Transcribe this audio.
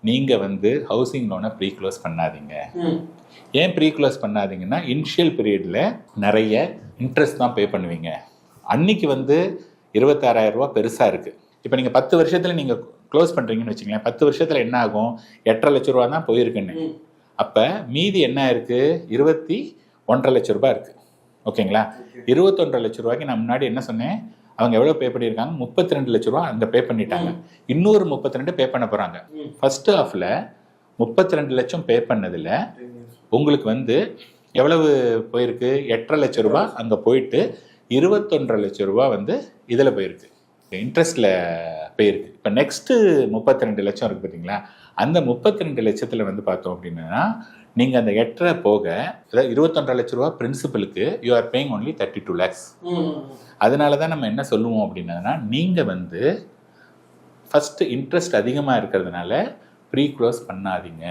நீங்கள் வந்து ஹவுசிங் லோனை ப்ரீ க்ளோஸ் பண்ணாதீங்க. ஏன் ப்ரீ க்ளோஸ் பண்ணாதீங்கன்னா இனிஷியல் பீரியடில் நிறைய இன்ட்ரெஸ்ட் தான் பே பண்ணுவீங்க. அன்னைக்கு வந்து 26,000 ரூபா பெருசாக இருக்குது. இப்போ நீங்கள் 10 வருஷத்தில் நீங்கள் க்ளோஸ் பண்ணுறீங்கன்னு வச்சுங்களேன், 10 வருஷத்தில் என்ன ஆகும்? 8.5 லட்ச ரூபா தான் போயிருக்குன்னு. அப்போ மீதி என்ன இருக்குது? 21.5 லட்ச ரூபா இருக்குது. ஓகேங்களா? 21.5 லட்ச ரூபாய்க்கு நான் முன்னாடி என்ன சொன்னேன்? அவங்க எவ்வளோ பே பண்ணியிருக்காங்க? 32 லட்ச ரூபா அந்த பே பண்ணிட்டாங்க. இன்னொரு 32 பே பண்ண போகிறாங்க. ஃபர்ஸ்ட் ஹாஃபில் 32 லட்சம் பே பண்ணதில் உங்களுக்கு வந்து எவ்வளவு போயிருக்கு? 8.5 லட்ச ரூபா அங்கே போயிட்டு 21.5 லட்ச ரூபா வந்து இதில் போயிருக்கு, இன்ட்ரெஸ்ட்டில் போயிருக்கு. இப்போ நெக்ஸ்ட்டு 32 லட்சம் இருக்குது பார்த்தீங்களா? அந்த 32 லட்சத்தில் வந்து பார்த்தோம் அப்படின்னா நீங்கள் அந்த 8.5 போக, அதாவது 21.5 லட்ச ரூபா பிரின்சிபலுக்கு you are paying only 32 lakhs. அதனால தான் நம்ம என்ன சொல்லுவோம் அப்படின்னா, நீங்கள் வந்து ஃபஸ்ட்டு இன்ட்ரெஸ்ட் அதிகமாக இருக்கிறதுனால ப்ரீ க்ளோஸ் பண்ணாதீங்க.